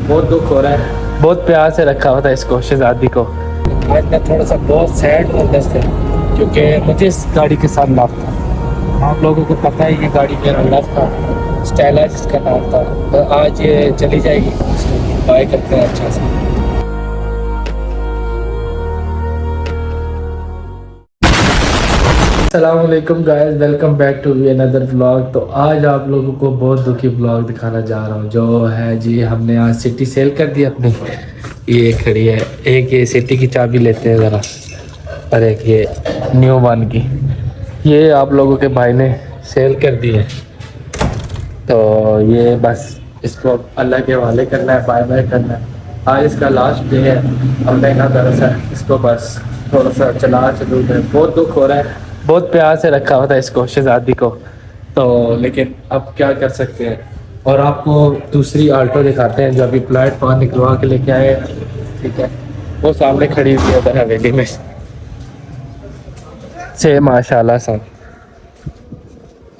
बहुत दुख हो रहा है, बहुत प्यार से रखा हुआ था इसको, शहजादी को। आज मैं थोड़ा सा बहुत सैड अंदर से, क्योंकि मुझे इस गाड़ी के साथ लव था। आप लोगों को पता है ये गाड़ी मेरा लव था, स्टाइला जिसका नाम था। तो आज ये चली जाएगी, इसको बाय करते हैं अच्छा से। अस्सलामुअलैकुम guys, welcome back to another vlog. तो आज आप लोगों को बहुत दुखी व्लॉग दिखाना जा रहा हूँ, जो है जी हमने आज सिटी सेल कर दी अपनी। ये खड़ी है, एक ये सिटी की चाबी लेते हैं ज़रा, और एक ये न्यू वन की, ये आप लोगों के भाई ने सेल कर दी है। तो ये बस इसको अल्लाह के हवाले करना है, बाय बाय करना है। आज इसका लास्ट डे है। अब मैं कहा दरअसल इसको बस थोड़ा सा चला चलूँ, बहुत दुख हो रहा है, बहुत प्यार से रखा हुआ था इसको, शहजादी को। तो लेकिन अब क्या कर सकते हैं। और आपको दूसरी आल्टो दिखाते हैं जो अभी प्लेटफॉर्म निकलवा के लेके आए हैं, ठीक है। वो सामने खड़ी हुई है उधर हवेली में से, माशाल्लाह सा।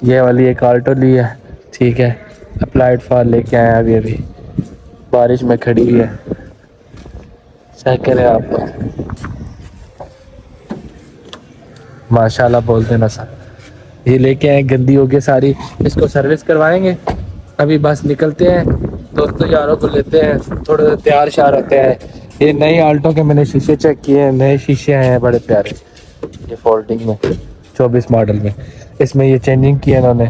ये वाली एक आल्टो ली है, ठीक है। प्लेटफॉर्म लेके आए हैं अभी अभी, बारिश में खड़ी हुई है। चेक करें आप, माशाल्लाह बोलते ना सर। ये लेके आए, गंदी हो गई सारी, इसको सर्विस करवाएंगे। अभी बस निकलते हैं, दोस्तों यारों को लेते हैं, थोड़े से तैयार शार होते हैं। ये नई आल्टो के मैंने शीशे चेक किए हैं, नए शीशे आए हैं बड़े प्यारे, ये फोल्डिंग में 24 मॉडल में। इसमें ये चेंजिंग की है इन्होंने,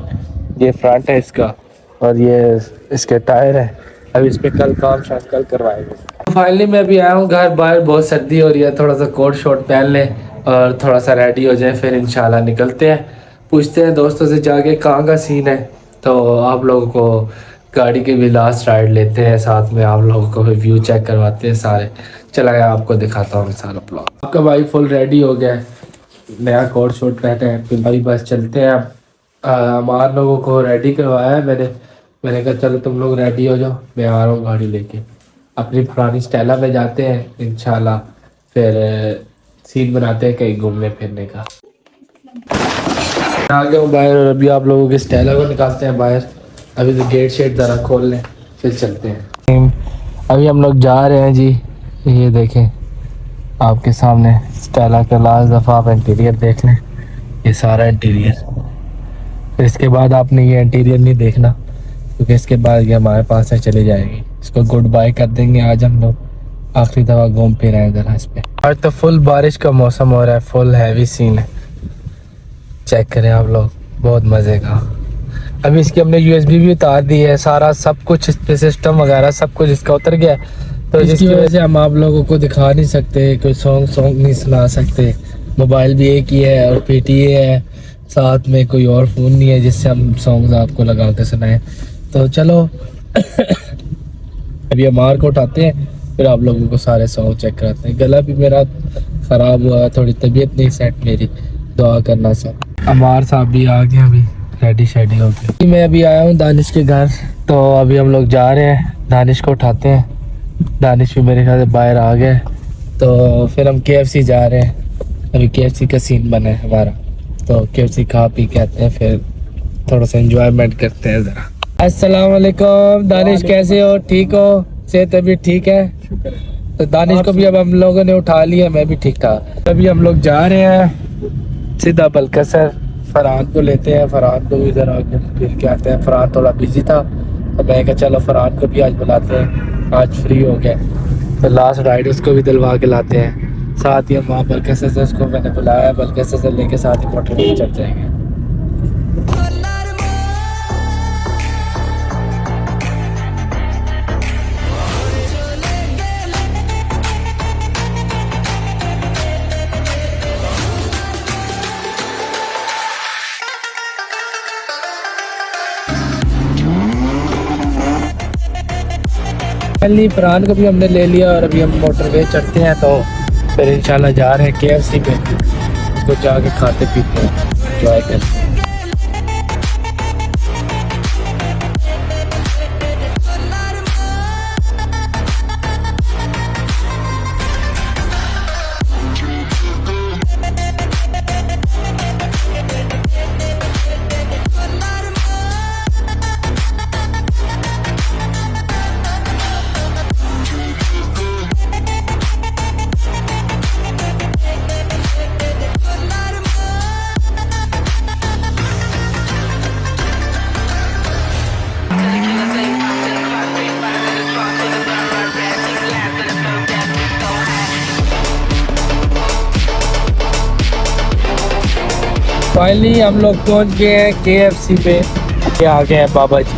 ये फ्रंट है इसका, और ये इसके टायर है। अभी इस पर कल काम शाम कल करवाएंगे। फाइनली मैं अभी आया हूँ घर, बाहर बहुत सर्दी हो रही है, थोड़ा सा कोट शॉट पहन लें और थोड़ा सा रेडी हो जाए, फिर इंशाल्लाह निकलते हैं। पूछते हैं दोस्तों से जाके कहाँ का सीन है। तो आप लोगों को गाड़ी की भी लास्ट राइड लेते हैं, साथ में आप लोगों को भी व्यू चेक करवाते हैं सारे। चला गया, आपको दिखाता हूँ सारा ब्लॉग। आपका भाई फुल रेडी हो गया है, नया कोट शॉट पहने हैं, फिर भाई बस चलते हैं। अब हमारे लोगों को रेडी करवाया है मैंने कहा चलो तुम लोग रेडी हो जाओ, मैं आ रहा हूँ गाड़ी लेके। अपनी पुरानी स्टाइला में जाते हैं इंशाल्लाह, फिर सीन बनाते हैं कहीं घूमने फिरने का। आ गया हूँ बाहर, और अभी आप लोगों के स्टाइला को निकालते हैं बाहर। अभी तो गेट शेट ज़रा खोल लें, फिर चलते हैं। अभी हम लोग जा रहे हैं जी, ये देखें आपके सामने स्टाइला का लास्ट दफ़ा आप इंटीरियर देख लें, ये सारा इंटीरियर। फिर इसके बाद आपने ये इंटीरियर नहीं देखना, क्योंकि इसके बाद ये हमारे पास से चली जाएगी। इसको गुड बाय कर देंगे। आज हम लोग आखिरी दफ़ा घूम फिर आए ज़रा इस पर। आज तो फुल बारिश का मौसम हो रहा है, फुल हैवी सीन है। चेक करें आप लोग, बहुत मज़े का। अभी इसकी हमने यूएसबी भी उतार दी है, सारा सब कुछ इस पे सिस्टम वगैरह सब कुछ इसका उतर गया है। तो जिसकी वजह से हम आप लोगों को दिखा नहीं सकते, कोई सॉन्ग नहीं सुना सकते। मोबाइल भी एक ही है और PTA है, साथ में कोई और फ़ोन नहीं है जिससे हम सॉन्ग्स आपको लगा के सुनाएं। तो चलो अभी हम मार को उठाते हैं, फिर आप लोगों को सारे सॉन्ग चेक कराते हैं। गला भी मेरा ख़राब हुआ है, थोड़ी तबीयत नहीं सेट मेरी, दुआ करना सब। अमार साहब भी आ गए, अभी रेडी शेडी हो गए। मैं अभी आया हूँ दानिश के घर, तो अभी हम लोग जा रहे हैं, दानिश को उठाते हैं। दानिश भी मेरे ख्याल से बाहर आ गए, तो फिर हम KFC जा रहे हैं। अभी KFC का सीन बना है हमारा, तो KFC खा पी के आते हैं, फिर थोड़ा सा एंजॉयमेंट करते हैं ज़रा। अस्सलाम वालेकुम दानिश, कैसे हो? ठीक हो? सेहत अभी ठीक है? तो दानिश को भी अब हम लोगों ने उठा लिया, मैं भी ठीक ठाक। अभी हम लोग जा रहे हैं सीधा बलकसर, फरहान को लेते हैं। फरहान को भी ज़रा फिर के आते हैं। फरहान थोड़ा बिजी था, तो मैं कहा चलो फरहान को भी आज बुलाते हैं, आज फ्री हो गए तो लास्ट राइड उसको भी दिलवा के लाते हैं। साथ ही हम वहाँ बलकसर से उसको मैंने बुलाया, बलकसर से लेके साथ ही मोटर पे चढ़ जाएंगे। फरहान को भी हमने ले लिया और अभी हम मोटरवे चढ़ते हैं, तो फिर इंशाल्लाह जा रहे हैं KFC पे, उसको जाके खाते पीते हैं, एंजॉय करते हैं। फाइनली हम लोग पहुंच गए हैं KFC पे। ये आ गए हैं बाबा जी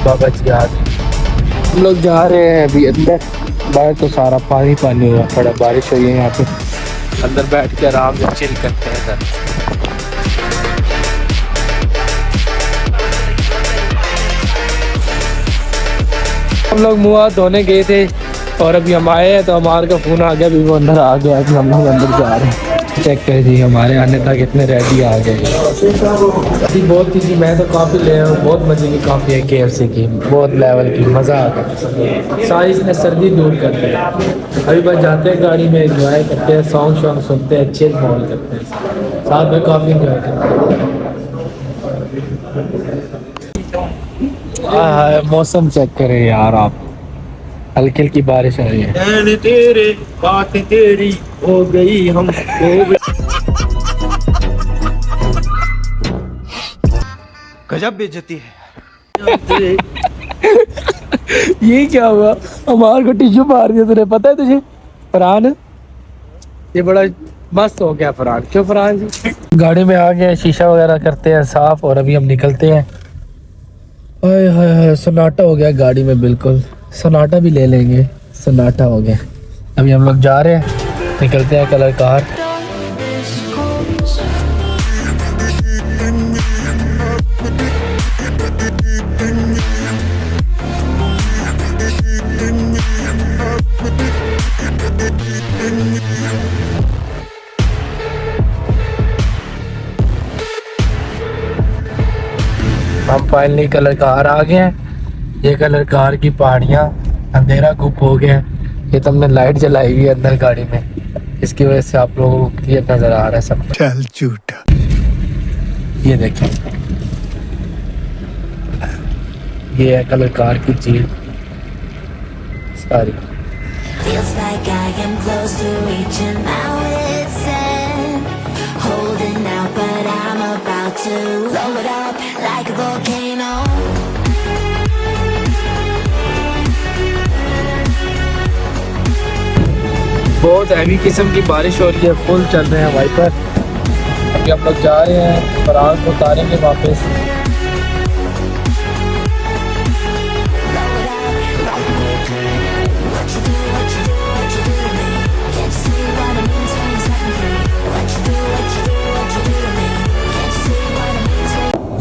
आ गए। हम लोग जा रहे हैं अभी अंदर। बाहर तो सारा पानी पानी हुआ, थोड़ा बारिश हुई है यहाँ पे। अंदर बैठ के आराम से चिल करते हैं इधर। हम लोग मुँह हाथ धोने गए थे और अभी हम आए हैं तो हमारे का फ़ोन आ गया, अभी वो अंदर आ गया। अभी हम लोग अंदर जा रहे हैं। चेक कर जी, हमारे आने तक इतने रेडी आ गए। अभी बहुत ही मैं तो काफ़ी ले रहा हूँ, बहुत मज़े की काफ़ी है KFC की, बहुत लेवल की, मज़ा आ गया। सारी इसने सर्दी दूर करते हैं। अभी बस जाते हैं गाड़ी में, इंजॉय करते हैं, सॉन्ग सुनते हैं, चिल माहौल करते हैं, साथ में काफ़ी इंजॉय करते हैं। मौसम चेक करें यार आप, हल्की हल्की बारिश आ रही है। तेरे बात तेरी हो गई हम गजब बेइज्जती है। ये क्या हुआ, हमारे को टिश्यू मार दिया तुझे, पता है तुझे फरहान? ये बड़ा मस्त हो गया फरहान। क्यों फरहान जी? गाड़ी में आ गए, शीशा वगैरह करते हैं साफ और अभी हम निकलते हैं। हाय हाय हाय, सन्नाटा हो गया गाड़ी में, बिल्कुल सन्नाटा भी ले लेंगे, सन्नाटा हो गया। अभी हम लोग जा रहे हैं, निकलते हैं कलर कार। हम फाइनली कलर कार आ गए हैं। ये कलर कार की पहाड़ियाँ, अंधेरा गुप हो गया। ये तो हमने लाइट जलाई हुई है अंदर गाड़ी में, इसकी वजह से आप लोगों को क्लियर नजर आ रहा है सब। चल झूठा। ये देखिए, ये है कलर कार की चीज सारी। Feels like I am close to reaching my wit's end, holding out but I'm about to blow it up like a volcano. बहुत हैवी किस्म की बारिश हो रही है, फुल चल रहे हैं वाइपर। अभी हम लोग जा रहे हैं, फरहान को उतारेंगे वापस।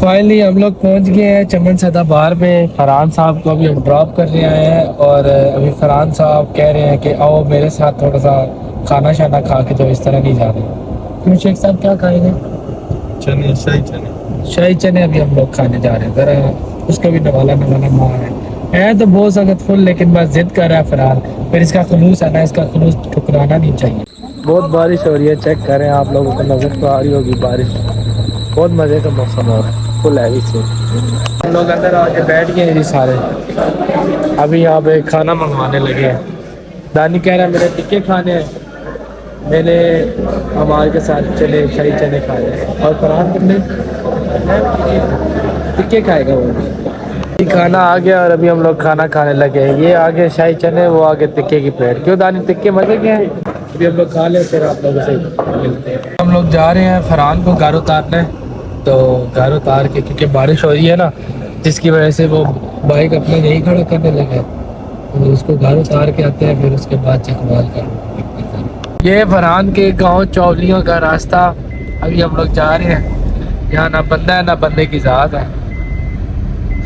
फाइनली हम लोग पहुंच गए हैं चमन सदाबहार पे। फरहान साहब को अभी हम ड्रॉप करने आए हैं और अभी फरहान साहब कह रहे हैं कि आओ मेरे साथ थोड़ा सा खाना शाना खा के, तो इस तरह नहीं जा रहे। क्यों शेख साहब, क्या खाएंगे? चने, शाही चने अभी हम लोग खाने जा रहे हैं। ज़रा उसका भी नवाला मार है तो बहुत सख्त फुल, लेकिन बस जिद कर रहा है फरहान। फिर इसका खलूस है ना, इसका खलूस ठुकराना नहीं चाहिए। बहुत बारिश हो रही है, चेक करें, आप लोगों को नजर तो आ रही होगी बारिश। बहुत मज़े का मौसम हो रहा है, फुल हैवी से। हम लोग अंदर आके बैठ गए जी सारे। अभी यहाँ पे खाना मंगवाने लगे हैं। दानी कह रहा है मेरे टिक्के खाने हैं, मैंने हमारे के साथ चने, शाही चने खाए हैं। और फरहान तुमने टिक्के खाएगा वो भी। खाना आ गया और अभी हम लोग खाना खाने लगे हैं। ये आगे शाही चने, वो आगे टिक्के की प्लेट। क्यों दानी, टिक्के मजे के हैं? अभी हम लोग खा ले, फिर आप लोगों से मिलते हैं। हम लोग जा रहे हैं फरहान को घर उतारने, तो घर उतार के, क्योंकि बारिश हो रही है ना, जिसकी वजह से वो बाइक अपना यहीं खड़ा करने लगे, तो उसको घर उतार के आते हैं, फिर उसके बाद चकवाल कर। ये फरहान के गांव चौलियों का रास्ता। अभी हम लोग जा रहे हैं। यहाँ ना बंदा है ना बंदे की ज़ात है,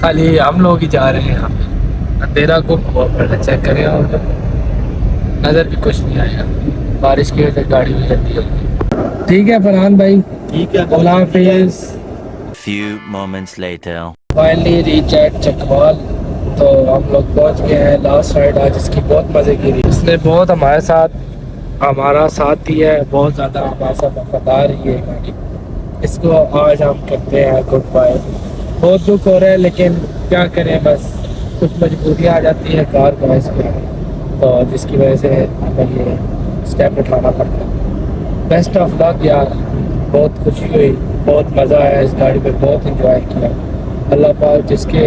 खाली हम लोग ही जा रहे हैं। यहाँ पे अंधेरा को चेक करें और नज़र भी कुछ नहीं आएगा, बारिश की वजह से गाड़ी भी जल्दी होगी। ठीक है फरहान भाई, ठीक है, अल्लाह हाफिज़। Few moments later. Finally reach at Chakwal. तो हम लोग पहुंच गए हैं। लास्ट राइड आज इसकी बहुत मज़े की रही। इसने बहुत हमारा साथ दिया है, बहुत ज़्यादा हमारे साथ वफादार रही है गाड़ी। इसको आज हम करते हैं गुड बाय। बहुत दुख हो रहा है, लेकिन क्या करें, बस कुछ मजबूरियाँ आ जाती है कार का इसको, तो जिसकी वजह से हमें ये स्टेप उठाना पड़ता है। बेस्ट ऑफ लक यार, बहुत खुशी हुई, बहुत मज़ा आया इस गाड़ी पे, बहुत इंजॉय किया। अल्लाह पाक जिसके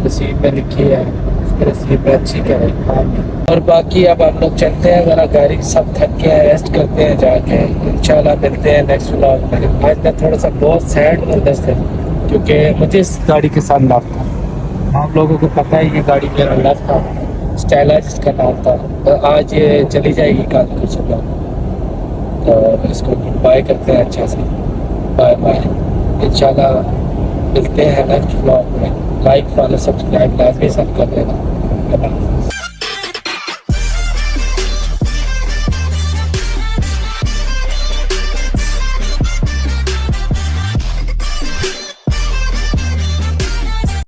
नसीब में लिखी है नसीब में अच्छी करे। और बाकी अब हम लोग चलते हैं, ज़रा गाड़ी सब थक के रेस्ट करते हैं जाके। इंशाल्लाह मिलते हैं नेक्स्ट व्लॉग में। आज मैं थोड़ा सा बहुत सैड अंदर से, क्योंकि मुझे इस गाड़ी के साथ लव था। आप लोगों को पता है ये गाड़ी मेरा लव था, स्टाइला जिसका नाम था। तो आज ये चली जाएगी कल को सुबह, तो इसको गुड बाय करते हैं अच्छा से। बाय बाय, इंशाल्लाह मिलते हैं नेक्स्ट व्लॉग में। लाइक फॉलो सब्सक्राइब लाजमी सब कर देना।